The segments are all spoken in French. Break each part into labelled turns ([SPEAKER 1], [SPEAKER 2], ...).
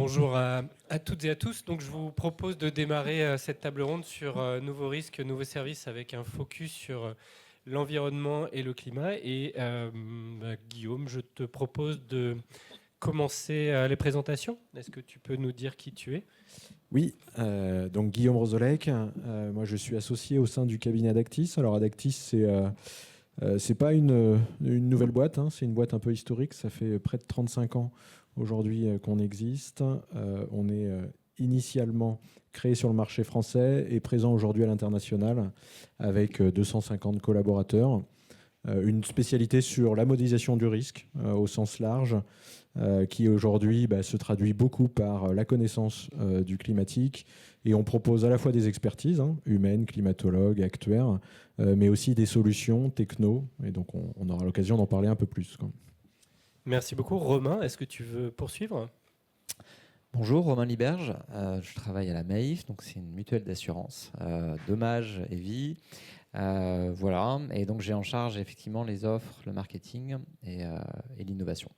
[SPEAKER 1] Bonjour à toutes et à tous. Donc, je vous propose de démarrer cette table ronde sur nouveaux risques, nouveaux services avec un focus sur l'environnement et le climat. Et Guillaume, je te propose de commencer les présentations. Est-ce que tu peux nous dire qui tu es ?
[SPEAKER 2] Oui, donc Guillaume Rosolec. Moi, je suis associé au sein du cabinet Adactis. Alors, Adactis, c'est pas une nouvelle boîte, hein, c'est une boîte un peu historique. Ça fait près de 35 ans aujourd'hui qu'on existe. On est initialement créé sur le marché français et présent aujourd'hui à l'international avec 250 collaborateurs. Une spécialité sur la modélisation du risque au sens large, qui aujourd'hui se traduit beaucoup par la connaissance du climatique. Et on propose à la fois des expertises, humaines, climatologues, actuaires, mais aussi des solutions techno. Et donc on aura l'occasion d'en parler un peu plus.
[SPEAKER 1] Merci beaucoup. Romain, est-ce que tu veux poursuivre ?
[SPEAKER 3] Bonjour, Romain Liberge. Je travaille à la Maïf, donc c'est une mutuelle d'assurance, dommages et vie. Voilà, et donc j'ai en charge effectivement les offres, le marketing et l'innovation.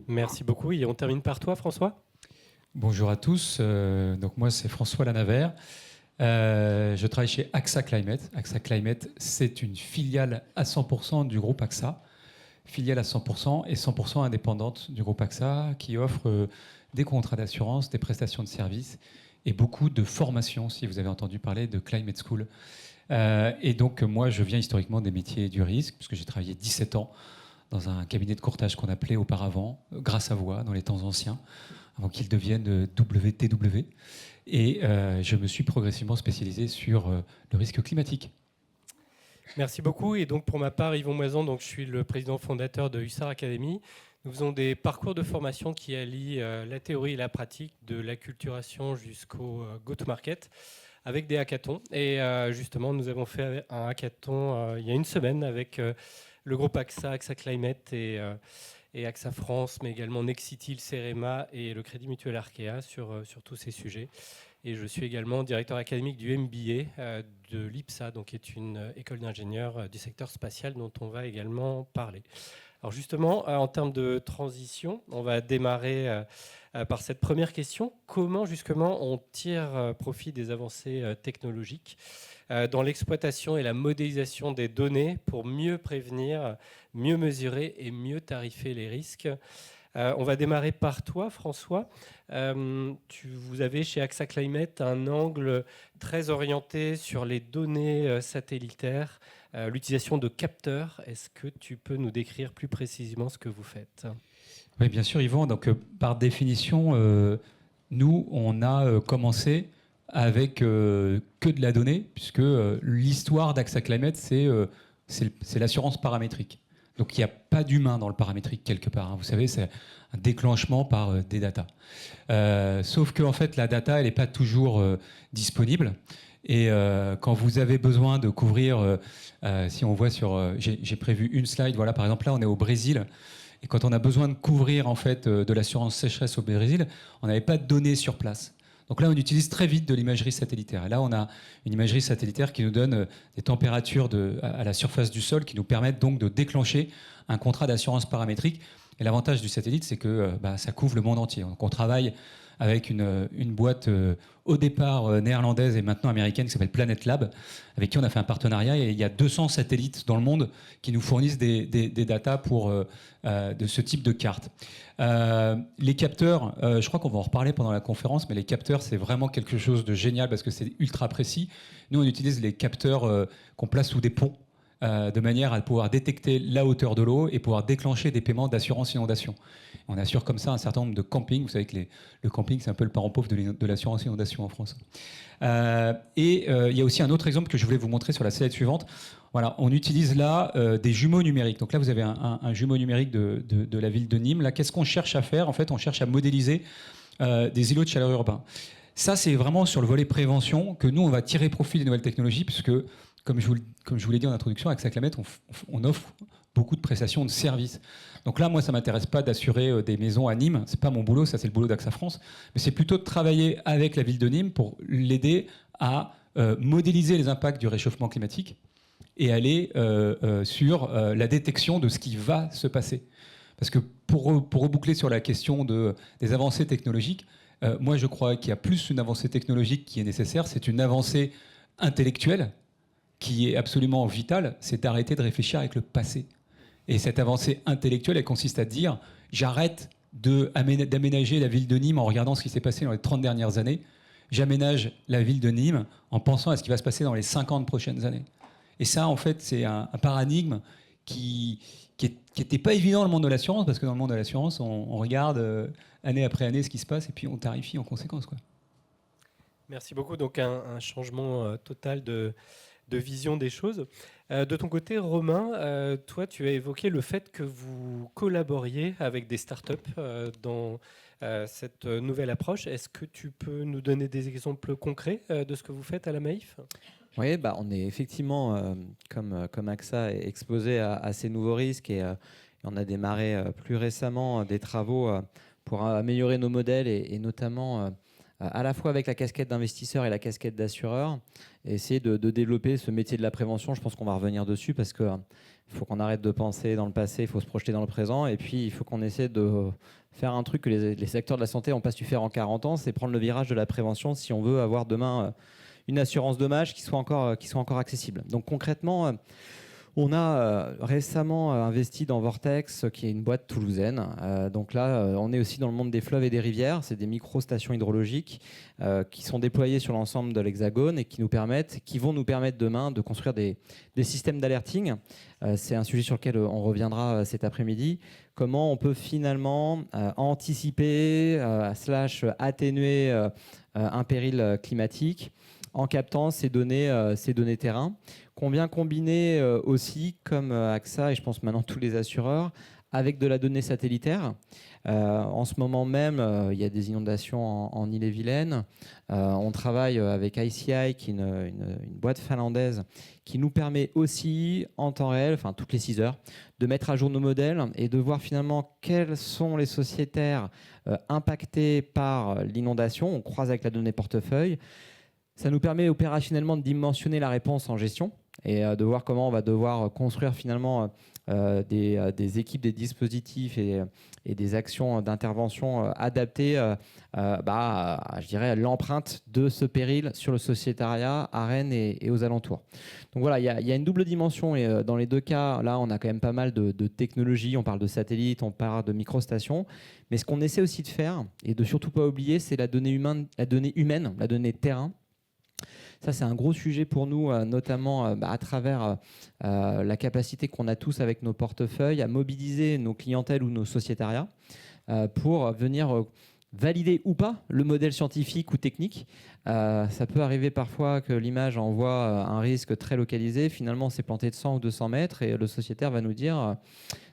[SPEAKER 1] Merci beaucoup. Et on termine par toi, François ?
[SPEAKER 4] Bonjour à tous. Donc moi, c'est François Lanavert. Je travaille chez AXA Climate. AXA Climate, c'est une filiale à 100% du groupe AXA. Filiale à 100% et 100% indépendante du groupe AXA qui offre des contrats d'assurance, des prestations de services et beaucoup de formations, si vous avez entendu parler de Climate School. Et donc, moi, je viens historiquement des métiers du risque, puisque j'ai travaillé 17 ans dans un cabinet de courtage qu'on appelait auparavant Grâce à Voix, dans les temps anciens, avant qu'il devienne WTW. Et je me suis progressivement spécialisé sur le risque climatique.
[SPEAKER 1] Merci beaucoup. Et donc, pour ma part, Yvon Moison, donc, je suis le président fondateur de Hussard Academy. Nous faisons des parcours de formation qui allient la théorie et la pratique, de l'acculturation jusqu'au go-to-market, avec des hackathons. Et justement, nous avons fait un hackathon il y a une semaine avec le groupe AXA, AXA Climate et AXA France, mais également Nexity, le CEREMA et le Crédit Mutuel Arkea sur tous ces sujets. Et je suis également directeur académique du MBA de l'IPSA, donc qui est une école d'ingénieurs du secteur spatial dont on va également parler. Alors justement, en termes de transition, on va démarrer par cette première question. Comment justement on tire profit des avancées technologiques dans l'exploitation et la modélisation des données pour mieux prévenir, mieux mesurer et mieux tarifer les risques ? On va démarrer par toi, François. Vous avez chez AXA Climate un angle très orienté sur les données satellitaires, l'utilisation de capteurs. Est-ce que tu peux nous décrire plus précisément ce que vous faites ?
[SPEAKER 4] Oui, bien sûr, Yvon. Donc, par définition, nous, on a commencé avec que de la donnée, puisque l'histoire d'AXA Climate, c'est l'assurance paramétrique. Donc, il n'y a pas d'humain dans le paramétrique quelque part. Vous savez, c'est un déclenchement par des datas. Sauf que, en fait, la data, elle n'est pas toujours disponible. Et quand vous avez besoin de couvrir, si on voit sur... j'ai prévu une slide. Voilà, par exemple, là, on est au Brésil. Et quand on a besoin de couvrir, en fait, de l'assurance sécheresse au Brésil, on n'avait pas de données sur place. Donc là, on utilise très vite de l'imagerie satellitaire. Et là, on a une imagerie satellitaire qui nous donne des températures à la surface du sol qui nous permettent donc de déclencher un contrat d'assurance paramétrique. Et l'avantage du satellite, c'est que ça couvre le monde entier. Donc on travaille avec une boîte au départ néerlandaise et maintenant américaine qui s'appelle Planet Lab, avec qui on a fait un partenariat. Et il y a 200 satellites dans le monde qui nous fournissent des datas de ce type de cartes. Les capteurs, je crois qu'on va en reparler pendant la conférence, mais les capteurs, c'est vraiment quelque chose de génial parce que c'est ultra précis. Nous, on utilise les capteurs qu'on place sous des ponts, de manière à pouvoir détecter la hauteur de l'eau et pouvoir déclencher des paiements d'assurance inondation. On assure comme ça un certain nombre de campings. Vous savez que le camping, c'est un peu le parent pauvre de l'assurance inondation en France. Il y a aussi un autre exemple que je voulais vous montrer sur la slide suivante. Voilà, on utilise là des jumeaux numériques. Donc là, vous avez un jumeau numérique de la ville de Nîmes. Là, qu'est-ce qu'on cherche à faire ? En fait, on cherche à modéliser des îlots de chaleur urbains. Ça, c'est vraiment sur le volet prévention que nous, on va tirer profit des nouvelles technologies, puisque comme je vous l'ai dit en introduction, avec AXA Climate, on offre beaucoup de prestations de services. Donc là, moi, ça ne m'intéresse pas d'assurer des maisons à Nîmes. Ce n'est pas mon boulot, ça c'est le boulot d'AXA France. Mais c'est plutôt de travailler avec la ville de Nîmes pour l'aider à modéliser les impacts du réchauffement climatique et aller sur la détection de ce qui va se passer. Parce que pour reboucler sur la question des avancées technologiques, moi je crois qu'il y a plus une avancée technologique qui est nécessaire, c'est une avancée intellectuelle qui est absolument vitale, c'est d'arrêter de réfléchir avec le passé. Et cette avancée intellectuelle, elle consiste à dire j'arrête d'aménager la ville de Nîmes en regardant ce qui s'est passé dans les 30 dernières années. J'aménage la ville de Nîmes en pensant à ce qui va se passer dans les 50 prochaines années. Et ça, en fait, c'est un paradigme qui n'était pas évident dans le monde de l'assurance, parce que dans le monde de l'assurance, on regarde année après année ce qui se passe et puis on tarifie en conséquence, quoi.
[SPEAKER 1] Merci beaucoup. Donc un changement total de vision des choses. De ton côté, Romain, toi, tu as évoqué le fait que vous collaboriez avec des startups dans cette nouvelle approche. Est-ce que tu peux nous donner des exemples concrets de ce que vous faites à la Maïf ?
[SPEAKER 3] Oui, on est effectivement, comme AXA, exposé à ces nouveaux risques et on a démarré plus récemment des travaux pour améliorer nos modèles et notamment à la fois avec la casquette d'investisseur et la casquette d'assureur, et essayer de développer ce métier de la prévention. Je pense qu'on va revenir dessus parce qu'il faut qu'on arrête de penser dans le passé, il faut se projeter dans le présent, et puis il faut qu'on essaie de faire un truc que les acteurs de la santé n'ont pas su faire en 40 ans, c'est prendre le virage de la prévention si on veut avoir demain une assurance dommage qui soit encore accessible. Donc concrètement, on a récemment investi dans Vortex, qui est une boîte toulousaine. Donc là, on est aussi dans le monde des fleuves et des rivières. C'est des micro-stations hydrologiques qui sont déployées sur l'ensemble de l'Hexagone et qui vont nous permettre demain de construire des systèmes d'alerting. C'est un sujet sur lequel on reviendra cet après-midi. Comment on peut finalement anticiper / atténuer un péril climatique en captant ces données terrain, qu'on vient combiner aussi, comme AXA, et je pense maintenant tous les assureurs, avec de la donnée satellitaire. En ce moment même, il y a des inondations en Ille-et-Vilaine. On travaille avec ICI, qui est une boîte finlandaise, qui nous permet aussi, en temps réel, enfin toutes les 6 heures, de mettre à jour nos modèles et de voir finalement quels sont les sociétaires impactés par l'inondation. On croise avec la donnée portefeuille. Ça nous permet opérationnellement de dimensionner la réponse en gestion et de voir comment on va devoir construire finalement des équipes, des dispositifs et des actions d'intervention adaptées je dirais, à l'empreinte de ce péril sur le sociétariat à Rennes et aux alentours. Donc voilà, il y a une double dimension et dans les deux cas, là, on a quand même pas mal de technologies. On parle de satellites, on parle de microstations. Mais ce qu'on essaie aussi de faire et de surtout pas oublier, c'est la donnée humaine, la donnée terrain. Ça, c'est un gros sujet pour nous, notamment à travers la capacité qu'on a tous avec nos portefeuilles à mobiliser nos clientèles ou nos sociétariats pour venir valider ou pas le modèle scientifique ou technique. Ça peut arriver parfois que l'image envoie un risque très localisé. Finalement, c'est planté de 100 ou 200 mètres et le sociétaire va nous dire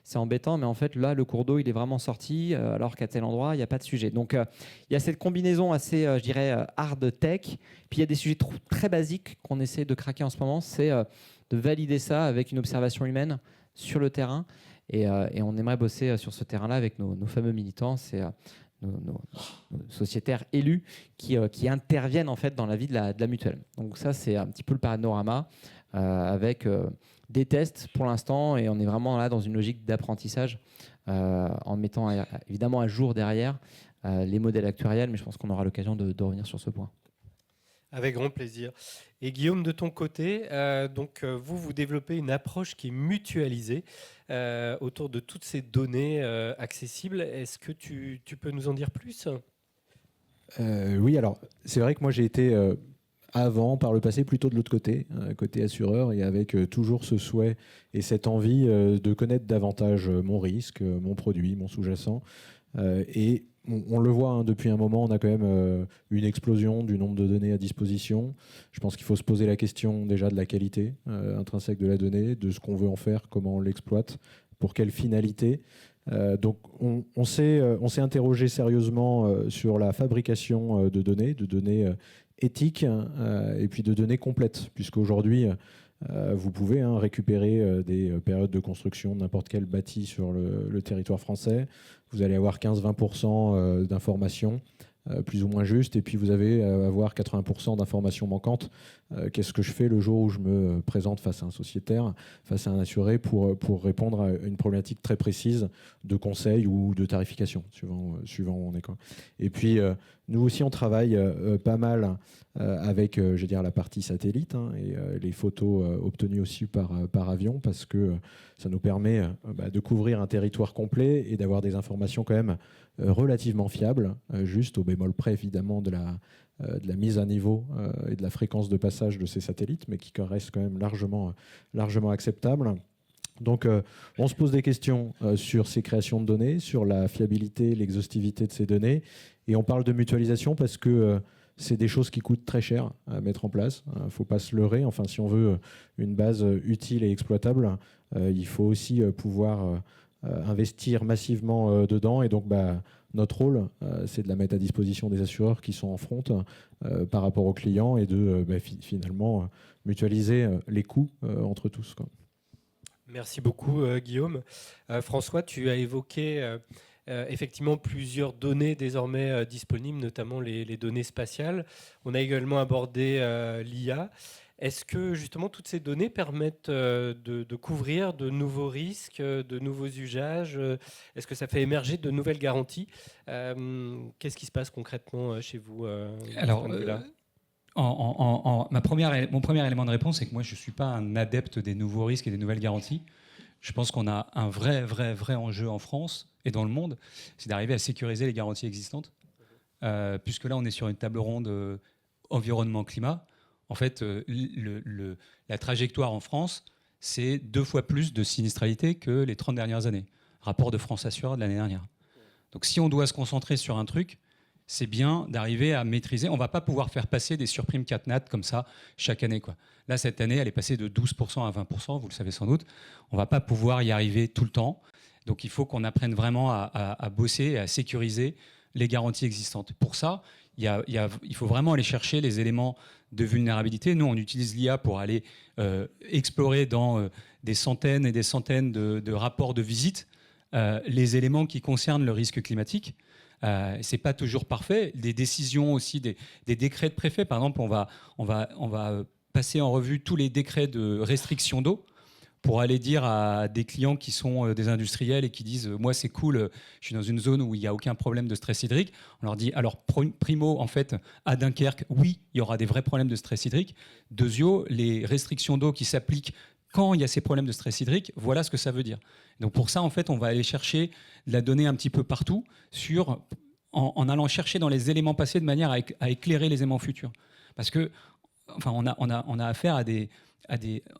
[SPEAKER 3] c'est embêtant, mais en fait, là, le cours d'eau, il est vraiment sorti, alors qu'à tel endroit, il n'y a pas de sujet. Donc, il y a cette combinaison assez, je dirais, hard tech. Puis, il y a des sujets très basiques qu'on essaie de craquer en ce moment. C'est de valider ça avec une observation humaine sur le terrain. Et on aimerait bosser sur ce terrain-là avec nos fameux militants. C'est nos sociétaires élus qui interviennent en fait dans la vie de la mutuelle. Donc ça, c'est un petit peu le panorama avec des tests pour l'instant, et on est vraiment là dans une logique d'apprentissage en mettant évidemment à jour derrière les modèles actuariels, mais je pense qu'on aura l'occasion de revenir sur ce point.
[SPEAKER 1] Avec grand plaisir. Et Guillaume, de ton côté, vous développez une approche qui est mutualisée autour de toutes ces données accessibles. Est-ce que tu peux nous en dire plus ?
[SPEAKER 2] Oui, alors c'est vrai que moi j'ai été avant, par le passé, plutôt de l'autre côté, côté assureur, et avec toujours ce souhait et cette envie de connaître davantage mon risque, mon produit, mon sous-jacent. Et on le voit, depuis un moment, on a quand même une explosion du nombre de données à disposition. Je pense qu'il faut se poser la question déjà de la qualité intrinsèque de la donnée, de ce qu'on veut en faire, comment on l'exploite, pour quelle finalité. Donc on s'est interrogé sérieusement sur la fabrication de données éthiques et puis de données complètes, puisqu'aujourd'hui, vous pouvez récupérer des périodes de construction de n'importe quel bâti sur le territoire français. Vous allez avoir 15-20% d'informations plus ou moins juste, et puis vous avez avoir 80% d'informations manquantes. Qu'est-ce que je fais le jour où je me présente face à un sociétaire, face à un assuré, pour répondre à une problématique très précise de conseil ou de tarification, suivant où on est, quoi. Et puis, nous aussi, on travaille pas mal avec je veux dire, la partie satellite, hein, et les photos obtenues aussi par avion, parce que ça nous permet de couvrir un territoire complet et d'avoir des informations quand même relativement fiables, juste au bémol près évidemment de la mise à niveau et de la fréquence de passage de ces satellites, mais qui reste quand même largement acceptable. Donc, on se pose des questions sur ces créations de données, sur la fiabilité, l'exhaustivité de ces données, et on parle de mutualisation parce que c'est des choses qui coûtent très cher à mettre en place. Il ne faut pas se leurrer. Enfin, si on veut une base utile et exploitable, il faut aussi pouvoir investir massivement dedans. Et donc, notre rôle, c'est de la mettre à disposition des assureurs qui sont en front par rapport aux clients et de finalement mutualiser les coûts entre tous, quoi.
[SPEAKER 1] Merci beaucoup, Guillaume. François, tu as évoqué effectivement plusieurs données désormais disponibles, notamment les données spatiales. On a également abordé l'IA. Est-ce que justement toutes ces données permettent de couvrir de nouveaux risques, de nouveaux usages? Est-ce que ça fait émerger de nouvelles garanties? Qu'est-ce qui se passe concrètement chez vous
[SPEAKER 4] Alors, mon premier élément de réponse, c'est que moi, je ne suis pas un adepte des nouveaux risques et des nouvelles garanties. Je pense qu'on a un vrai enjeu en France et dans le monde, c'est d'arriver à sécuriser les garanties existantes. Puisque là, on est sur une table ronde environnement-climat. En fait, la trajectoire en France, c'est 2 fois plus de sinistralité que les 30 dernières années. Rapport de France Assure de l'année dernière. Donc si on doit se concentrer sur un truc, c'est bien d'arriver à maîtriser. On ne va pas pouvoir faire passer des surprimes CatNat comme ça chaque année, quoi. Là, cette année, elle est passée de 12% à 20%, vous le savez sans doute. On ne va pas pouvoir y arriver tout le temps. Donc il faut qu'on apprenne vraiment à bosser et à sécuriser les garanties existantes. Pour ça, il faut vraiment aller chercher les éléments de vulnérabilité. Nous, on utilise l'IA pour aller explorer dans des centaines et des centaines de rapports de visite les éléments qui concernent le risque climatique. Ce n'est pas toujours parfait. Des décisions aussi, des décrets de préfet, par exemple, on va passer en revue tous les décrets de restriction d'eau pour aller dire à des clients qui sont des industriels et qui disent « moi c'est cool, je suis dans une zone où il n'y a aucun problème de stress hydrique ». On leur dit « alors primo, en fait, à Dunkerque, oui, il y aura des vrais problèmes de stress hydrique. Deuxio, les restrictions d'eau qui s'appliquent quand il y a ces problèmes de stress hydrique, voilà ce que ça veut dire ». Donc pour ça, en fait, on va aller chercher de la donnée un petit peu partout en allant chercher dans les éléments passés de manière à éclairer les éléments futurs. Parce que, enfin, on a affaire à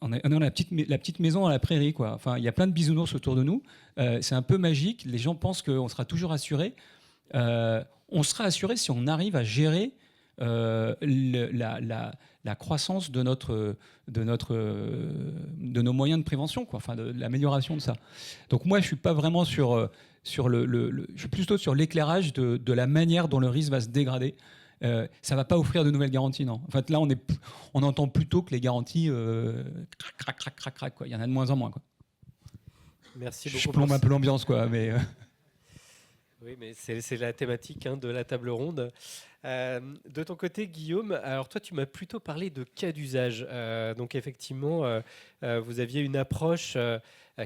[SPEAKER 4] on a la petite maison à la prairie, quoi. Enfin, il y a plein de bisounours autour de nous. C'est un peu magique. Les gens pensent qu'on sera toujours assuré. On sera assuré si on arrive à gérer la croissance de nos moyens de prévention, quoi. Enfin, de l'amélioration de ça. Donc moi, je suis pas vraiment je suis plutôt sur l'éclairage de la manière dont le risque va se dégrader. Ça va pas offrir de nouvelles garanties, non. En fait, là, on entend plutôt que les garanties crac, quoi. Il y en a de moins en moins, quoi.
[SPEAKER 1] Merci beaucoup.
[SPEAKER 4] Je plombe un peu l'ambiance, quoi, mais.
[SPEAKER 1] Oui, mais c'est la thématique de la table ronde. De ton côté, Guillaume, alors toi, tu m'as plutôt parlé de cas d'usage. Donc effectivement, vous aviez une approche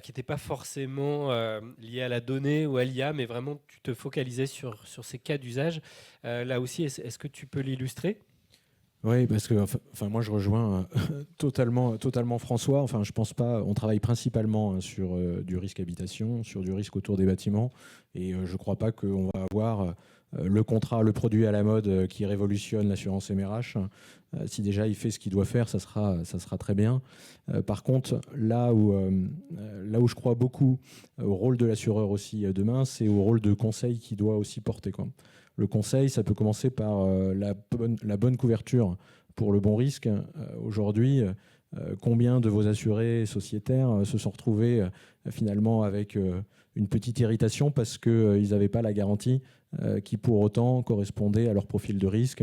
[SPEAKER 1] qui n'était pas forcément liée à la donnée ou à l'IA, mais vraiment, tu te focalisais sur ces cas d'usage. Là aussi, est-ce que tu peux l'illustrer ?
[SPEAKER 2] Oui, parce que moi je rejoins totalement François. Enfin, je pense pas. On travaille principalement sur du risque habitation, sur du risque autour des bâtiments, et je crois pas qu'on va avoir le produit à la mode qui révolutionne l'assurance MRH. Si déjà il fait ce qu'il doit faire, ça sera très bien. Par contre, là où je crois beaucoup au rôle de l'assureur aussi demain, c'est au rôle de conseil qu'il doit aussi porter, quoi. Le conseil, ça peut commencer par la bonne couverture pour le bon risque. Aujourd'hui, combien de vos assurés sociétaires se sont retrouvés finalement avec une petite irritation parce qu'ils n'avaient pas la garantie qui pour autant correspondait à leur profil de risque,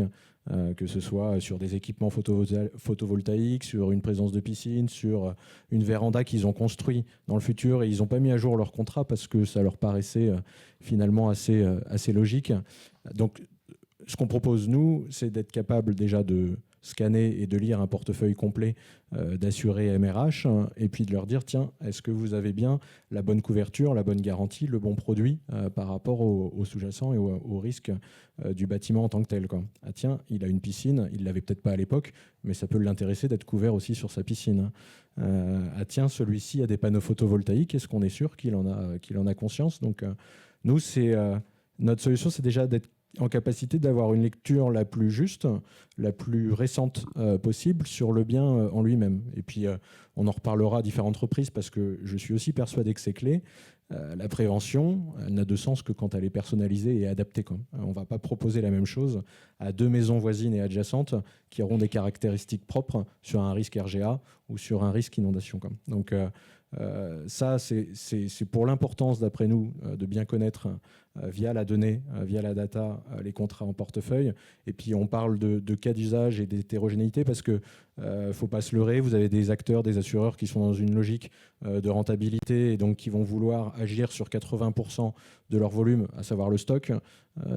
[SPEAKER 2] que ce soit sur des équipements photovoltaïques, sur une présence de piscine, sur une véranda qu'ils ont construit dans le futur, et ils n'ont pas mis à jour leur contrat parce que ça leur paraissait finalement assez logique. Donc ce qu'on propose, nous, c'est d'être capable déjà de scanner et de lire un portefeuille complet d'assurés MRH, et puis de leur dire, tiens, est-ce que vous avez bien la bonne couverture, la bonne garantie, le bon produit par rapport au sous-jacent et au risque du bâtiment en tant que tel, quoi. Ah tiens, il a une piscine, il ne l'avait peut-être pas à l'époque, mais ça peut l'intéresser d'être couvert aussi sur sa piscine. Ah tiens, celui-ci a des panneaux photovoltaïques, est-ce qu'on est sûr qu'il en a conscience? Donc nous, notre solution, c'est déjà d'être en capacité d'avoir une lecture la plus juste, la plus récente possible sur le bien en lui-même. Et puis, on en reparlera à différentes reprises parce que je suis aussi persuadé que c'est clé. La prévention n'a de sens que quand elle est personnalisée et adaptée, quoi. On ne va pas proposer la même chose à 2 maisons voisines et adjacentes qui auront des caractéristiques propres sur un risque RGA ou sur un risque inondation, quoi. Donc, ça, c'est pour l'importance, d'après nous, de bien connaître via la donnée, via la data, les contrats en portefeuille. Et puis, on parle de cas d'usage et d'hétérogénéité parce que faut pas se leurrer, vous avez des acteurs, des assureurs qui sont dans une logique de rentabilité et donc qui vont vouloir agir sur 80% de leur volume, à savoir le stock,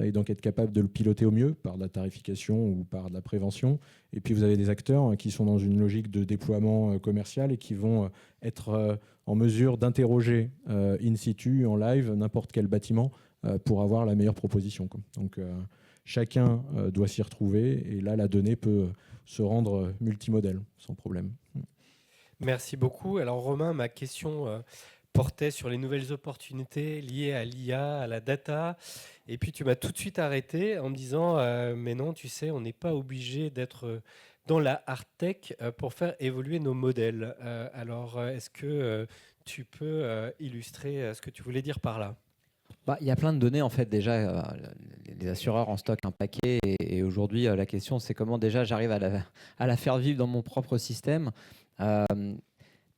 [SPEAKER 2] et donc être capable de le piloter au mieux par de la tarification ou par de la prévention. Et puis, vous avez des acteurs qui sont dans une logique de déploiement commercial et qui vont être en mesure d'interroger in situ, en live, n'importe quel bâtiment pour avoir la meilleure proposition, quoi. Donc, chacun doit s'y retrouver et là, la donnée peut se rendre multimodèle sans problème.
[SPEAKER 1] Merci beaucoup. Alors Romain, ma question portait sur les nouvelles opportunités liées à l'IA, à la data. Et puis tu m'as tout de suite arrêté en me disant mais non, tu sais, on n'est pas obligé d'être dans la hard tech pour faire évoluer nos modèles. Alors est-ce que tu peux illustrer ce que tu voulais dire par là?
[SPEAKER 3] Il y a plein de données en fait déjà. Les assureurs en stockent un paquet et aujourd'hui la question c'est comment déjà j'arrive à la faire vivre dans mon propre système.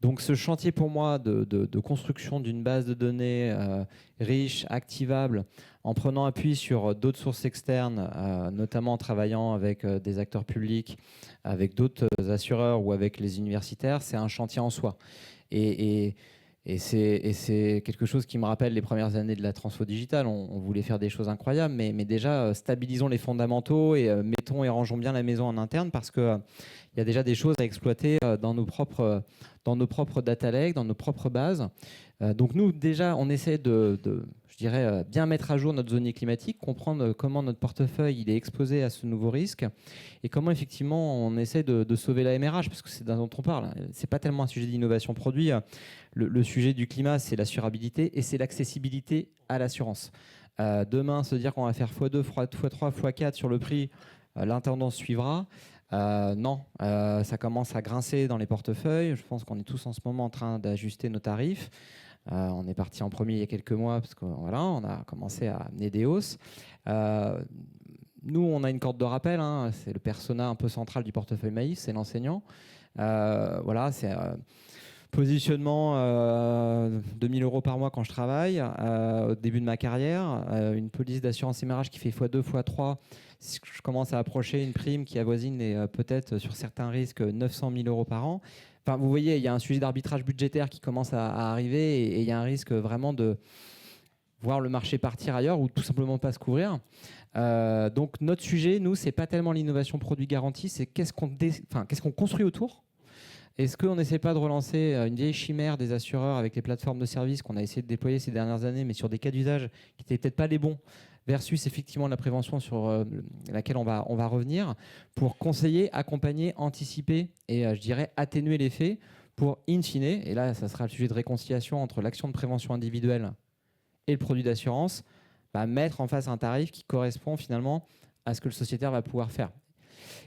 [SPEAKER 3] Donc ce chantier pour moi de construction d'une base de données riche, activable, en prenant appui sur d'autres sources externes, notamment en travaillant avec des acteurs publics, avec d'autres assureurs ou avec les universitaires, c'est un chantier en soi. Et c'est quelque chose qui me rappelle les premières années de la transfo digitale. On voulait faire des choses incroyables, mais déjà, stabilisons les fondamentaux et mettons et rangeons bien la maison en interne parce qu'il y a déjà des choses à exploiter dans nos propres data lakes, dans nos propres bases. Donc nous, déjà, on essaie je dirais, bien mettre à jour notre zone climatique, comprendre comment notre portefeuille il est exposé à ce nouveau risque et comment effectivement on essaie de sauver la MRH, parce que c'est dont on parle. C'est pas tellement un sujet d'innovation produit. Le sujet du climat, c'est l'assurabilité et c'est l'accessibilité à l'assurance. Demain, se dire qu'on va faire x2, x3, x4 sur le prix, l'intendance suivra. Non, ça commence à grincer dans les portefeuilles. Je pense qu'on est tous en ce moment en train d'ajuster nos tarifs. On est parti en premier il y a quelques mois parce qu'on on a commencé à amener des hausses. Nous, on a une corde de rappel. C'est le persona un peu central du portefeuille Maïf, c'est l'enseignant. C'est positionnement 2 000 € par mois quand je travaille. Au début de ma carrière, une police d'assurance MRH qui fait x2, x3. Je commence à approcher une prime qui avoisine peut-être sur certains risques 900 000 € par an. Enfin, vous voyez, il y a un sujet d'arbitrage budgétaire qui commence à arriver et il y a un risque vraiment de voir le marché partir ailleurs ou tout simplement pas se couvrir. Donc notre sujet, nous, c'est pas tellement l'innovation produit garantie, c'est qu'est-ce qu'on construit autour. Est-ce qu'on n'essaie pas de relancer une vieille chimère des assureurs avec les plateformes de services qu'on a essayé de déployer ces dernières années, mais sur des cas d'usage qui n'étaient peut-être pas les bons, versus effectivement la prévention sur laquelle on va revenir, pour conseiller, accompagner, anticiper et je dirais atténuer les faits pour in fine, et là ça sera le sujet de réconciliation entre l'action de prévention individuelle et le produit d'assurance, mettre en face un tarif qui correspond finalement à ce que le sociétaire va pouvoir faire.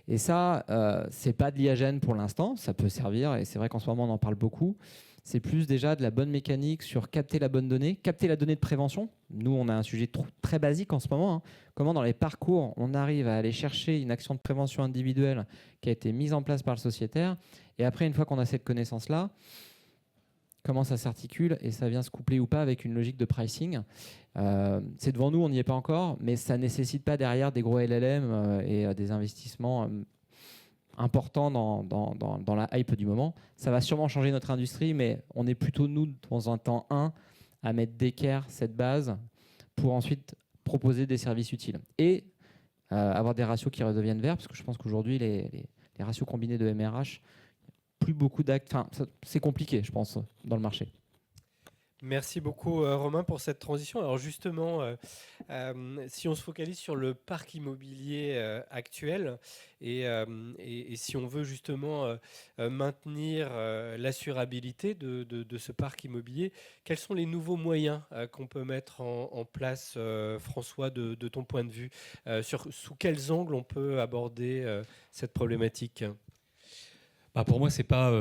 [SPEAKER 3] Et ça, c'est pas de l'IAGEN pour l'instant, ça peut servir, et c'est vrai qu'en ce moment on en parle beaucoup. C'est plus déjà de la bonne mécanique sur capter la bonne donnée, capter la donnée de prévention. Nous, on a un sujet très basique en ce moment. Comment dans les parcours, on arrive à aller chercher une action de prévention individuelle qui a été mise en place par le sociétaire. Et après, une fois qu'on a cette connaissance-là, comment ça s'articule et ça vient se coupler ou pas avec une logique de pricing. C'est devant nous, on n'y est pas encore, mais ça ne nécessite pas derrière des gros LLM et des investissements important dans la hype du moment. Ça va sûrement changer notre industrie, mais on est plutôt, nous, dans un temps 1, à mettre d'équerre cette base pour ensuite proposer des services utiles. Et avoir des ratios qui redeviennent verts, parce que je pense qu'aujourd'hui, les ratios combinés de MRH, plus beaucoup d'actes. Enfin, c'est compliqué, je pense, dans le marché.
[SPEAKER 1] Merci beaucoup Romain pour cette transition. Alors justement, si on se focalise sur le parc immobilier actuel et si on veut justement maintenir l'assurabilité de ce parc immobilier, quels sont les nouveaux moyens qu'on peut mettre en place, François, de ton point de vue, sous quels angles on peut aborder cette problématique?
[SPEAKER 4] Bah, pour moi, c'est pas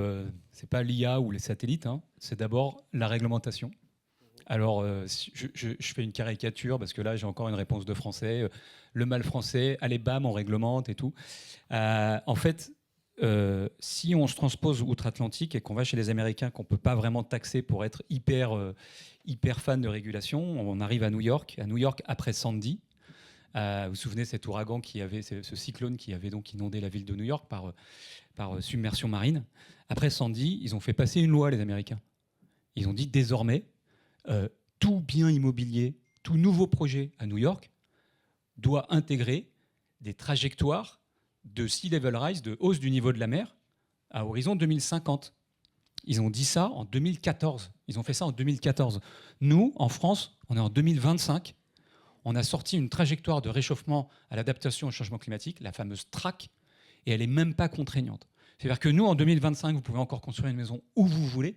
[SPEAKER 4] l'IA ou les satellites, hein. C'est d'abord la réglementation. Alors, je fais une caricature parce que là, j'ai encore une réponse de français. Le mal français, allez, bam, on réglemente et tout. En fait, si on se transpose outre-Atlantique et qu'on va chez les Américains, qu'on ne peut pas vraiment taxer pour être hyper fan de régulation, on arrive à New York. À New York, après Sandy, vous vous souvenez cet ouragan ce cyclone qui avait donc inondé la ville de New York par submersion marine. Après Sandy, ils ont fait passer une loi, les Américains. Ils ont dit désormais, tout bien immobilier, tout nouveau projet à New York doit intégrer des trajectoires de sea level rise, de hausse du niveau de la mer, à horizon 2050. Ils ont dit ça en 2014. Ils ont fait ça en 2014. Nous, en France, on est en 2025. On a sorti une trajectoire de réchauffement à l'adaptation au changement climatique, la fameuse TRAC, et elle n'est même pas contraignante. C'est-à-dire que nous, en 2025, vous pouvez encore construire une maison où vous voulez.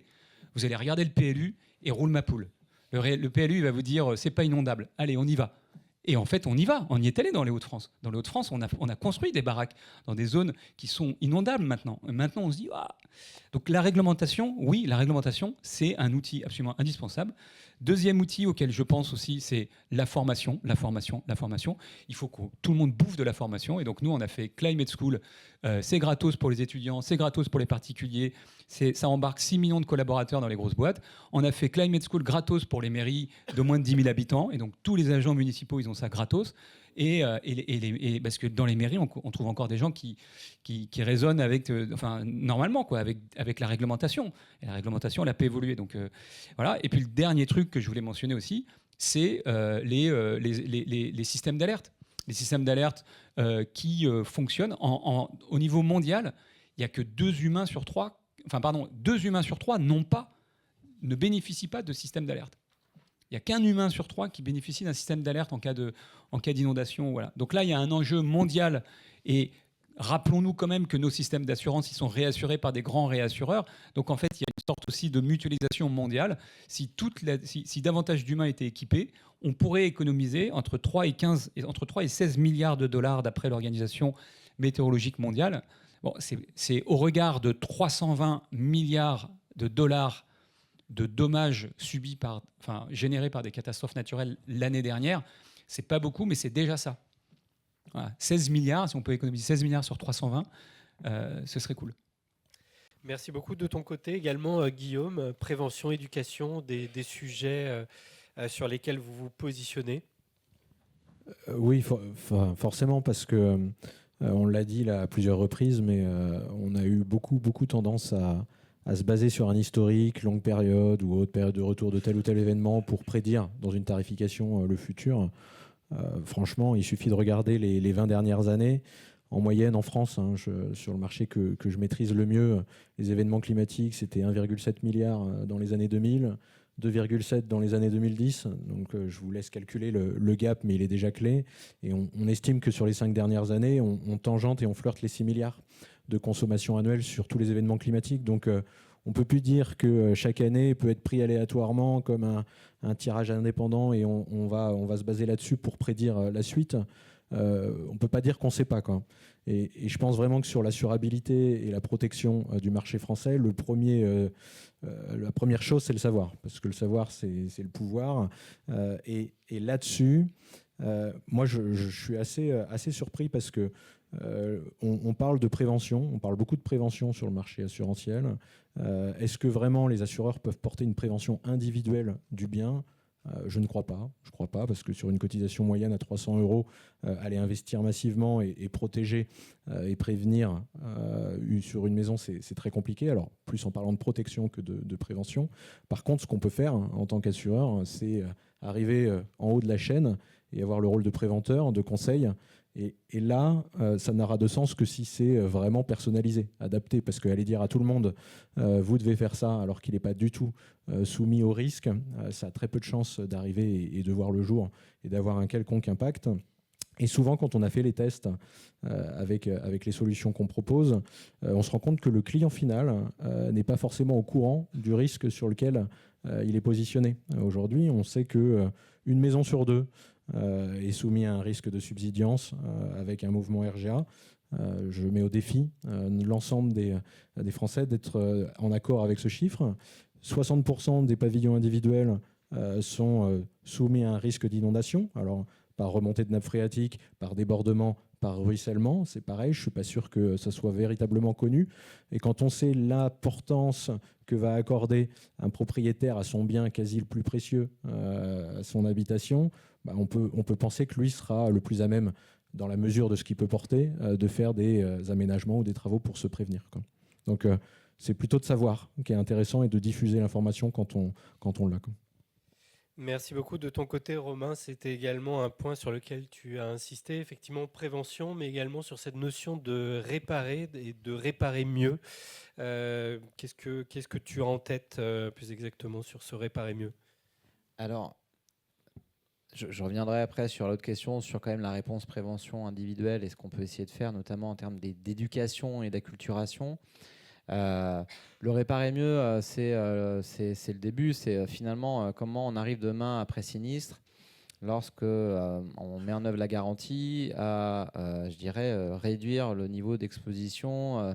[SPEAKER 4] Vous allez regarder le PLU et roule ma poule. Le PLU il va vous dire c'est pas inondable. Allez, on y va. Et en fait, on y va. On y est allé dans les Hauts-de-France. Dans les Hauts-de-France, on a construit des baraques dans des zones qui sont inondables maintenant. Et maintenant, on se dit ah. Donc la réglementation, oui, la réglementation, c'est un outil absolument indispensable. Deuxième outil auquel je pense aussi, c'est la formation. La formation. Il faut que tout le monde bouffe de la formation. Et donc nous, on a fait Climate School. C'est gratos pour les étudiants, c'est gratos pour les particuliers. Ça embarque 6 millions de collaborateurs dans les grosses boîtes. On a fait Climate School gratos pour les mairies de moins de 10 000 habitants. Et donc tous les agents municipaux, ils ont ça gratos. Et parce que dans les mairies, on trouve encore des gens qui raisonnent normalement, quoi, avec la réglementation. Et la réglementation, elle a pas évolué. Donc voilà. Et puis le dernier truc que je voulais mentionner aussi, c'est les systèmes d'alerte. Les systèmes d'alerte qui fonctionnent au niveau mondial. Il n'y a que 2 humains sur 3 ne bénéficient pas de système d'alerte. Il n'y a qu'un humain sur 3 qui bénéficie d'un système d'alerte en cas d'inondation. Voilà. Donc là, il y a un enjeu mondial. Et rappelons-nous quand même que nos systèmes d'assurance, ils sont réassurés par des grands réassureurs. Donc en fait, il y a une sorte aussi de mutualisation mondiale. Si davantage d'humains étaient équipés, on pourrait économiser entre 3 et 16 milliards de dollars d'après l'Organisation météorologique mondiale. Bon, c'est au regard de 320 milliards de dollars de dommages générés par des catastrophes naturelles l'année dernière. C'est pas beaucoup, mais c'est déjà ça. Voilà. 16 milliards, si on peut économiser 16 milliards sur 320, ce serait cool.
[SPEAKER 1] Merci beaucoup. De ton côté également, Guillaume, prévention, éducation, des sujets sur lesquels vous vous positionnez.
[SPEAKER 2] Oui, forcément, parce que on l'a dit là à plusieurs reprises, mais on a eu beaucoup tendance à se baser sur un historique, longue période ou haute période de retour de tel ou tel événement pour prédire dans une tarification le futur. Franchement, il suffit de regarder les 20 dernières années. En moyenne, en France, sur le marché que je maîtrise le mieux, les événements climatiques, c'était 1,7 milliard dans les années 2000, 2,7 dans les années 2010. Donc, je vous laisse calculer le gap, mais il est déjà clé. Et on estime que sur les 5 dernières années, on tangente et on flirte les 6 milliards de consommation annuelle sur tous les événements climatiques. Donc, on ne peut plus dire que chaque année peut être pris aléatoirement comme un tirage indépendant et on va se baser là-dessus pour prédire la suite. On ne peut pas dire qu'on ne sait pas, quoi. Et je pense vraiment que sur l'assurabilité et la protection du marché français, la première chose, c'est le savoir. Parce que le savoir, c'est le pouvoir. Et là-dessus, moi, je suis assez surpris parce que on parle de prévention, on parle beaucoup de prévention sur le marché assurantiel. Est-ce que vraiment les assureurs peuvent porter une prévention individuelle du bien ? Je ne crois pas. Je ne crois pas parce que sur une cotisation moyenne à 300 €, aller investir massivement et protéger et prévenir sur une maison, c'est très compliqué. Alors, plus en parlant de protection que de prévention. Par contre, ce qu'on peut faire en tant qu'assureur, c'est arriver en haut de la chaîne et avoir le rôle de préventeur, de conseil Et là, ça n'aura de sens que si c'est vraiment personnalisé, adapté, parce qu'aller dire à tout le monde, vous devez faire ça, alors qu'il n'est pas du tout soumis au risque, ça a très peu de chances d'arriver et de voir le jour et d'avoir un quelconque impact. Et souvent, quand on a fait les tests avec les solutions qu'on propose, on se rend compte que le client final n'est pas forcément au courant du risque sur lequel il est positionné. Aujourd'hui, on sait qu'une maison sur deux est soumise à un risque de subsidiance avec un mouvement RGA. Je mets au défi l'ensemble des Français d'être en accord avec ce chiffre. 60% des pavillons individuels sont soumis à un risque d'inondation. Alors, par remontée de nappe phréatique, par débordement, par ruissellement, c'est pareil, je ne suis pas sûr que ça soit véritablement connu. Et quand on sait l'importance que va accorder un propriétaire à son bien quasi le plus précieux, à son habitation, on peut penser que lui sera le plus à même, dans la mesure de ce qu'il peut porter, de faire des aménagements ou des travaux pour se prévenir, quoi. Donc c'est plutôt de savoir qui est intéressant et de diffuser l'information quand on l'a, quoi.
[SPEAKER 1] Merci beaucoup. De ton côté, Romain, c'était également un point sur lequel tu as insisté, effectivement, prévention, mais également sur cette notion de réparer et de réparer mieux. Qu'est-ce que tu as en tête plus exactement sur ce réparer mieux?
[SPEAKER 3] Alors, je reviendrai après sur l'autre question, sur quand même la réponse prévention individuelle et ce qu'on peut essayer de faire, notamment en termes d'éducation et d'acculturation. Le réparer mieux, c'est le début. C'est finalement comment on arrive demain après sinistre, lorsque on met en œuvre la garantie, à je dirais réduire le niveau d'exposition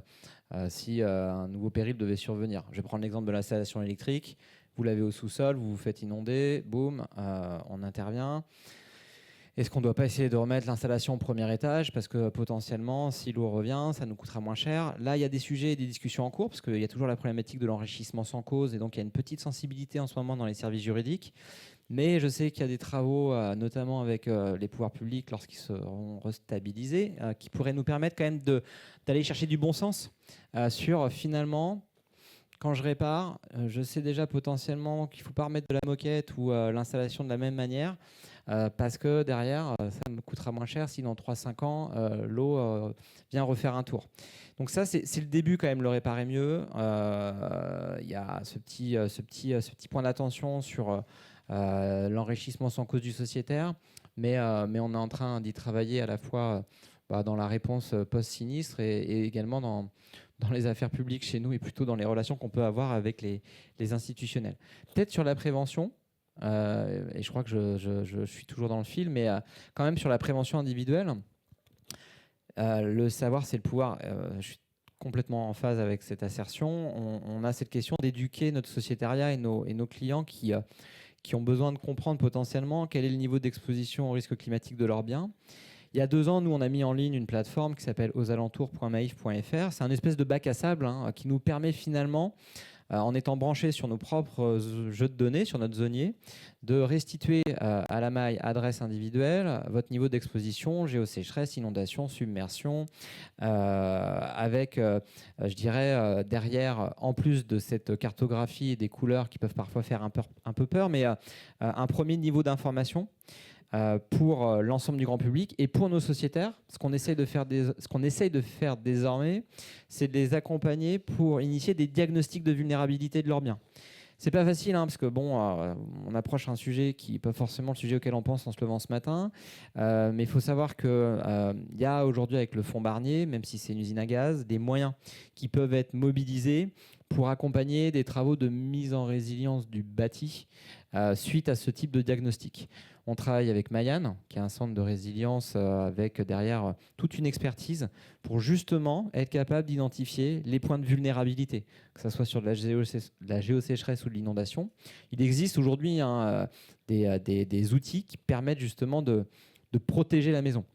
[SPEAKER 3] si un nouveau péril devait survenir. Je vais prendre l'exemple de l'installation électrique. Vous l'avez au sous-sol, vous vous faites inonder, boum, on intervient. Est-ce qu'on ne doit pas essayer de remettre l'installation au premier étage parce que potentiellement, si l'eau revient, ça nous coûtera moins cher? Là, il y a des sujets et des discussions en cours parce qu'il y a toujours la problématique de l'enrichissement sans cause et donc il y a une petite sensibilité en ce moment dans les services juridiques. Mais je sais qu'il y a des travaux, notamment avec les pouvoirs publics lorsqu'ils seront restabilisés, qui pourraient nous permettre quand même d'aller chercher du bon sens sur finalement... Quand je répare, je sais déjà potentiellement qu'il ne faut pas remettre de la moquette ou l'installation de la même manière parce que derrière, ça me coûtera moins cher si dans 3-5 ans, l'eau vient refaire un tour. Donc ça, c'est le début quand même, le réparer mieux. Il y a ce petit point d'attention sur l'enrichissement sans cause du sociétaire, mais on est en train d'y travailler à la fois dans la réponse post-sinistre et également dans les affaires publiques chez nous et plutôt dans les relations qu'on peut avoir avec les institutionnels. Peut-être sur la prévention, et je crois que je suis toujours dans le fil, mais quand même sur la prévention individuelle, le savoir, c'est le pouvoir. Je suis complètement en phase avec cette assertion. On a cette question d'éduquer notre sociétariat et nos clients qui ont besoin de comprendre potentiellement quel est le niveau d'exposition au risque climatique de leurs biens. Il y a 2 ans, nous, on a mis en ligne une plateforme qui s'appelle ausalentours.maif.fr. C'est un espèce de bac à sable qui nous permet finalement, en étant branché sur nos propres jeux de données, sur notre zonier, de restituer à la maille adresse individuelle votre niveau d'exposition, géosécheresse, inondation, submersion, avec, je dirais, derrière, en plus de cette cartographie et des couleurs qui peuvent parfois faire un peu peur, mais un premier niveau d'information pour l'ensemble du grand public et pour nos sociétaires. Ce qu'on essaye de faire désormais, c'est de les accompagner pour initier des diagnostics de vulnérabilité de leurs biens. C'est pas facile, parce que on approche un sujet qui n'est pas forcément le sujet auquel on pense en se levant ce matin, mais il faut savoir qu'il y a aujourd'hui avec le fonds Barnier, même si c'est une usine à gaz, des moyens qui peuvent être mobilisés pour accompagner des travaux de mise en résilience du bâti suite à ce type de diagnostic. On travaille avec Mayan, qui est un centre de résilience avec derrière toute une expertise pour justement être capable d'identifier les points de vulnérabilité, que ce soit sur de la géosécheresse ou de l'inondation. Il existe aujourd'hui des outils qui permettent justement de protéger la maison.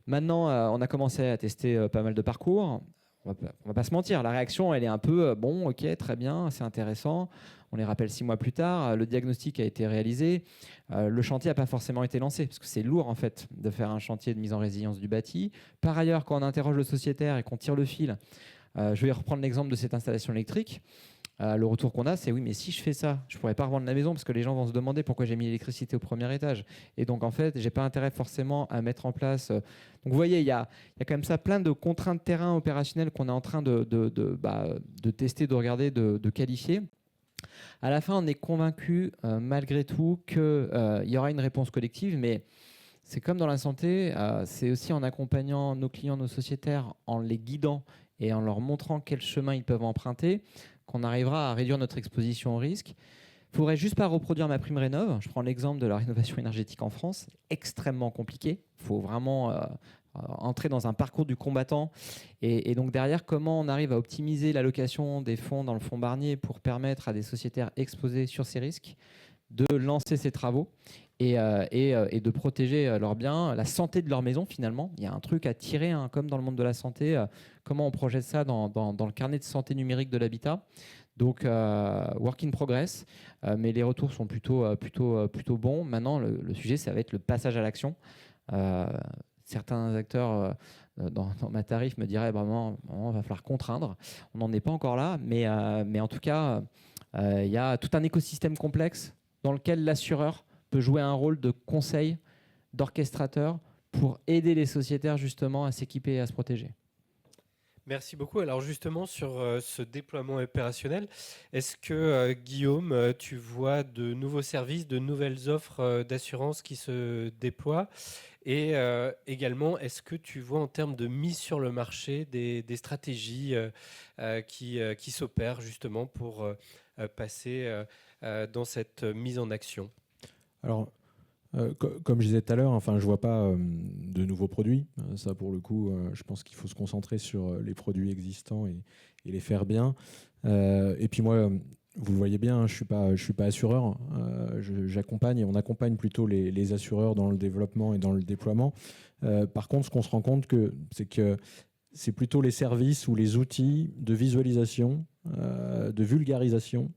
[SPEAKER 3] Maintenant, on a commencé à tester pas mal de parcours. On va pas se mentir, la réaction, elle est un peu bon, ok, très bien, c'est intéressant. On les rappelle 6 mois plus tard, le diagnostic a été réalisé, le chantier n'a pas forcément été lancé, parce que c'est lourd en fait de faire un chantier de mise en résilience du bâti. Par ailleurs, quand on interroge le sociétaire et qu'on tire le fil, je vais reprendre l'exemple de cette installation électrique. le retour qu'on a, c'est oui, mais si je fais ça, je ne pourrais pas revendre la maison parce que les gens vont se demander pourquoi j'ai mis l'électricité au premier étage. Et donc, en fait, je n'ai pas intérêt forcément à mettre en place. Donc, vous voyez, il y a quand même ça, plein de contraintes terrain opérationnelles qu'on est en train de tester, de regarder, de qualifier. À la fin, on est convaincu, malgré tout, qu'il y aura une réponse collective, mais c'est comme dans la santé, c'est aussi en accompagnant nos clients, nos sociétaires, en les guidant et en leur montrant quel chemin ils peuvent emprunter, qu'on arrivera à réduire notre exposition au risque. Il ne faudrait juste pas reproduire ma prime rénov'. Je prends l'exemple de la rénovation énergétique en France, extrêmement compliqué. Il faut vraiment entrer dans un parcours du combattant. Et donc derrière, comment on arrive à optimiser l'allocation des fonds dans le fonds Barnier pour permettre à des sociétaires exposés sur ces risques de lancer ces travaux et de protéger leurs biens, la santé de leur maison finalement. Il y a un truc à tirer, hein, comme dans le monde de la santé, comment on projette ça dans le carnet de santé numérique de l'habitat. Donc, work in progress, mais les retours sont plutôt bons. Maintenant, le sujet, ça va être le passage à l'action. Certains acteurs dans ma tarif me diraient vraiment, il va falloir contraindre. On n'en est pas encore là, mais en tout cas, il y a tout un écosystème complexe dans lequel l'assureur peut jouer un rôle de conseil, d'orchestrateur pour aider les sociétaires justement à s'équiper et à se protéger.
[SPEAKER 1] Merci beaucoup. Alors justement, sur ce déploiement opérationnel, est-ce que Guillaume, tu vois de nouveaux services, de nouvelles offres d'assurance qui se déploient? Et également, est-ce que tu vois en termes de mise sur le marché des stratégies qui s'opèrent justement pour passer dans cette mise en action?
[SPEAKER 2] Alors, comme je disais tout à l'heure, enfin, je ne vois pas de nouveaux produits. Ça, pour le coup, je pense qu'il faut se concentrer sur les produits existants et les faire bien. Et puis moi, vous le voyez bien, hein, je suis pas assureur. J'accompagne et on accompagne plutôt les assureurs dans le développement et dans le déploiement. Par contre, ce qu'on se rend compte, c'est que c'est plutôt les services ou les outils de visualisation, de vulgarisation,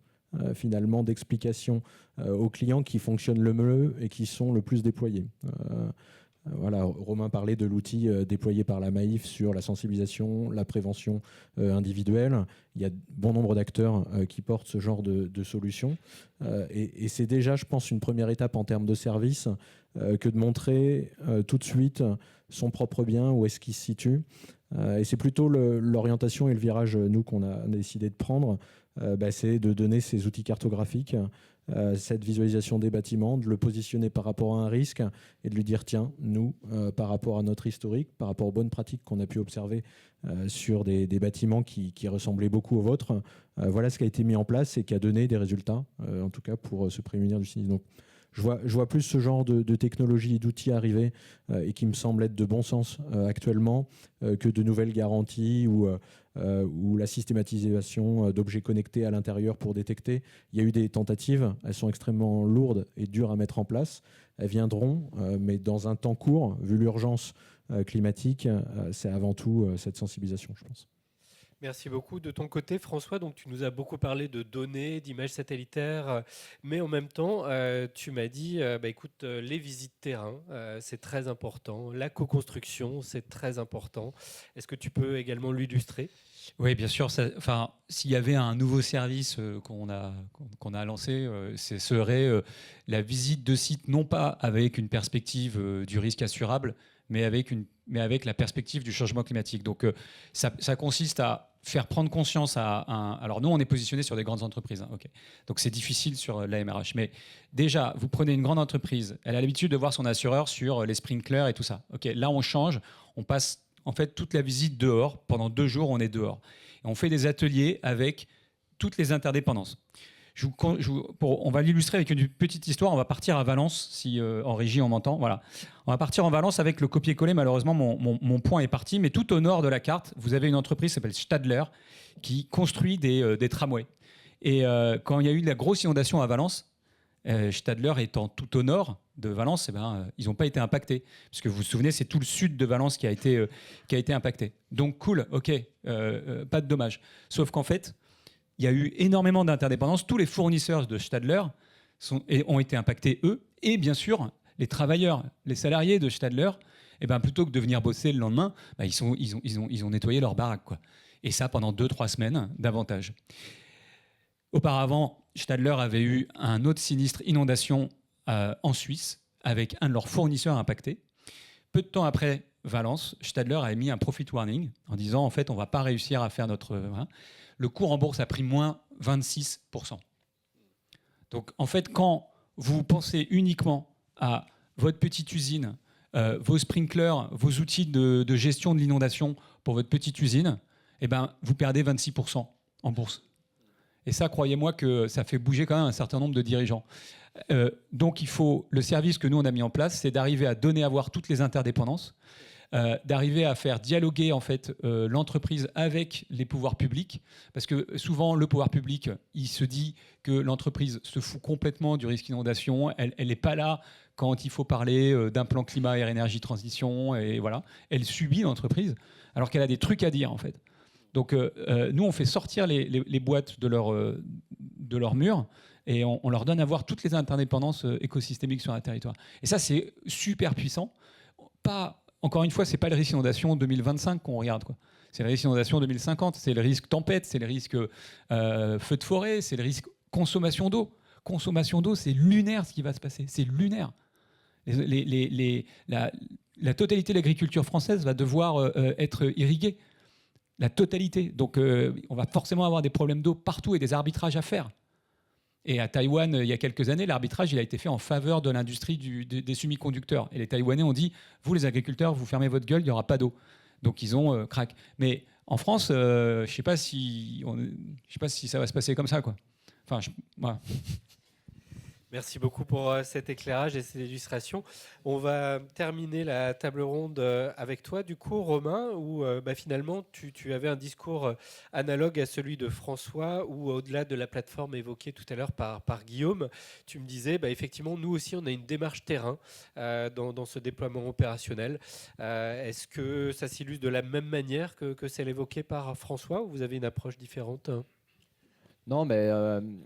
[SPEAKER 2] finalement, d'explication aux clients qui fonctionnent le mieux et qui sont le plus déployés. Voilà, Romain parlait de l'outil déployé par la Maïf sur la sensibilisation, la prévention individuelle. Il y a bon nombre d'acteurs qui portent ce genre de solutions. Et c'est déjà, je pense, une première étape en termes de service que de montrer tout de suite son propre bien, où est-ce qu'il se situe. Et c'est plutôt l'orientation et le virage, nous, qu'on a décidé de prendre. C'est de donner ces outils cartographiques, cette visualisation des bâtiments, de le positionner par rapport à un risque et de lui dire, tiens, nous, par rapport à notre historique, par rapport aux bonnes pratiques qu'on a pu observer sur des bâtiments qui ressemblaient beaucoup aux vôtres, voilà ce qui a été mis en place et qui a donné des résultats, en tout cas pour se prémunir du sinistre. Donc, je vois plus ce genre de technologie et d'outils arriver et qui me semble être de bon sens actuellement que de nouvelles garanties ou la systématisation d'objets connectés à l'intérieur pour détecter. Il y a eu des tentatives, elles sont extrêmement lourdes et dures à mettre en place. Elles viendront, mais dans un temps court, vu l'urgence climatique, c'est avant tout cette sensibilisation, je pense.
[SPEAKER 1] Merci beaucoup. De ton côté, François, donc tu nous as beaucoup parlé de données, d'images satellitaires, mais en même temps, tu m'as dit, écoute, les visites terrain, c'est très important. La co-construction, c'est très important. Est-ce que tu peux également l'illustrer ?
[SPEAKER 4] Oui, bien sûr. S'il y avait un nouveau service qu'on a lancé, ce serait la visite de site, non pas avec une perspective du risque assurable, mais avec la perspective du changement climatique. Donc, ça consiste à faire prendre conscience Alors, nous, on est positionné sur des grandes entreprises. Hein, okay. Donc, c'est difficile sur l'AMRH. Mais déjà, vous prenez une grande entreprise. Elle a l'habitude de voir son assureur sur les sprinklers et tout ça. Okay. Là, on change. On passe en fait toute la visite dehors. Pendant 2 jours, on est dehors. Et on fait des ateliers avec toutes les interdépendances. On va l'illustrer avec une petite histoire. On va partir à Valence, si en régie on m'entend. Voilà. On va partir en Valence avec le copier-coller. Malheureusement, mon point est parti. Mais tout au nord de la carte, vous avez une entreprise qui s'appelle Stadler qui construit des tramways. Et quand il y a eu la grosse inondation à Valence, Stadler étant tout au nord de Valence, ils n'ont pas été impactés. Parce que vous vous souvenez, c'est tout le sud de Valence qui a été impacté. Donc cool, ok, pas de dommages. Sauf qu'en fait, il y a eu énormément d'interdépendances. Tous les fournisseurs de Stadler ont été impactés, eux. Et bien sûr, les travailleurs, les salariés de Stadler, plutôt que de venir bosser le lendemain, ils ont nettoyé leur baraque, quoi. Et ça pendant 2-3 semaines davantage. Auparavant, Stadler avait eu un autre sinistre inondation en Suisse avec un de leurs fournisseurs impacté. Peu de temps après Valence, Stadler a émis un profit warning en disant en fait on ne va pas réussir à faire notre... Le cours en bourse a pris moins 26%. Donc en fait quand vous pensez uniquement à votre petite usine, vos sprinklers, vos outils de gestion de l'inondation pour votre petite usine, eh ben, vous perdez 26% en bourse. Et ça, croyez-moi que ça fait bouger quand même un certain nombre de dirigeants. Donc le service que nous on a mis en place, c'est d'arriver à donner à voir toutes les interdépendances, d'arriver à faire dialoguer en fait l'entreprise avec les pouvoirs publics, parce que souvent le pouvoir public, il se dit que l'entreprise se fout complètement du risque inondation, elle n'est pas là quand il faut parler d'un plan climat, air, énergie, transition, et voilà, elle subit l'entreprise, alors qu'elle a des trucs à dire en fait. Donc nous on fait sortir les boîtes de leur mur, et on leur donne à voir toutes les interdépendances écosystémiques sur un territoire. Et ça, c'est super puissant. Encore une fois, ce n'est pas le risque inondation 2025 qu'on regarde, quoi. C'est le risque inondation 2050, c'est le risque tempête, c'est le risque feu de forêt, c'est le risque consommation d'eau. Consommation d'eau, c'est lunaire ce qui va se passer. C'est lunaire. La totalité de l'agriculture française va devoir être irriguée. La totalité. Donc on va forcément avoir des problèmes d'eau partout et des arbitrages à faire. Et à Taïwan, il y a quelques années, l'arbitrage il a été fait en faveur de l'industrie des semi-conducteurs. Et les Taïwanais ont dit, vous les agriculteurs, vous fermez votre gueule, il n'y aura pas d'eau. Donc ils ont crack. Mais en France, je ne sais pas si ça va se passer comme ça, quoi. Enfin, voilà.
[SPEAKER 1] Merci beaucoup pour cet éclairage et cette illustration. On va terminer la table ronde avec toi, du coup, Romain, où finalement, tu avais un discours analogue à celui de François, où au-delà de la plateforme évoquée tout à l'heure par Guillaume, tu me disais, effectivement, nous aussi, on a une démarche terrain dans ce déploiement opérationnel. Est-ce que ça s'illustre de la même manière que celle évoquée par François, ou vous avez une approche différente ?
[SPEAKER 3] Non, mais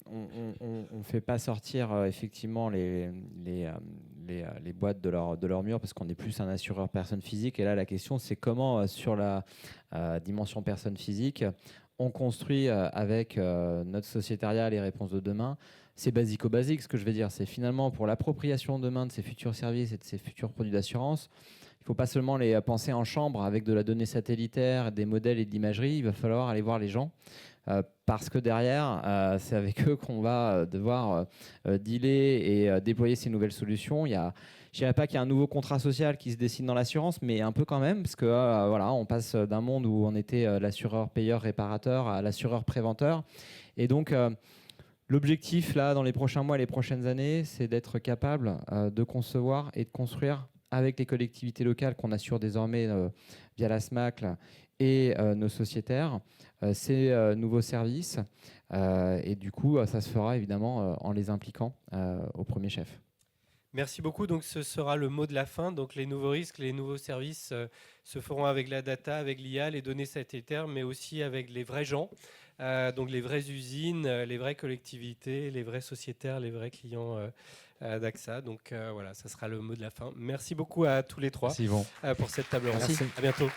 [SPEAKER 3] on ne fait pas sortir effectivement les boîtes de leur mur parce qu'on est plus un assureur personne physique. Et là, la question, c'est comment, sur la dimension personne physique, on construit avec notre sociétariat les réponses de demain. C'est basico-basique, ce que je vais dire. C'est finalement pour l'appropriation demain de ces futurs services et de ces futurs produits d'assurance. Il ne faut pas seulement les penser en chambre avec de la donnée satellitaire, des modèles et de l'imagerie. Il va falloir aller voir les gens. Parce que derrière, c'est avec eux qu'on va devoir dealer et déployer ces nouvelles solutions. Je ne dirais pas qu'il y a un nouveau contrat social qui se dessine dans l'assurance, mais un peu quand même, parce que on passe d'un monde où on était l'assureur payeur réparateur à l'assureur préventeur. Et donc, l'objectif, là, dans les prochains mois et les prochaines années, c'est d'être capable de concevoir et de construire avec les collectivités locales qu'on assure désormais via la SMACL et nos sociétaires, ces nouveaux services. Et du coup, ça se fera évidemment en les impliquant au premier chef.
[SPEAKER 1] Merci beaucoup. Donc, ce sera le mot de la fin. Donc, les nouveaux risques, les nouveaux services se feront avec la data, avec l'IA, les données satellitaires, mais aussi avec les vrais gens. Donc, les vraies usines, les vraies collectivités, les vrais sociétaires, les vrais clients d'AXA. Donc, voilà, ça sera le mot de la fin. Merci beaucoup à tous les trois.
[SPEAKER 4] Merci Yvon.
[SPEAKER 1] Pour cette table ronde.
[SPEAKER 3] Merci.
[SPEAKER 1] À bientôt.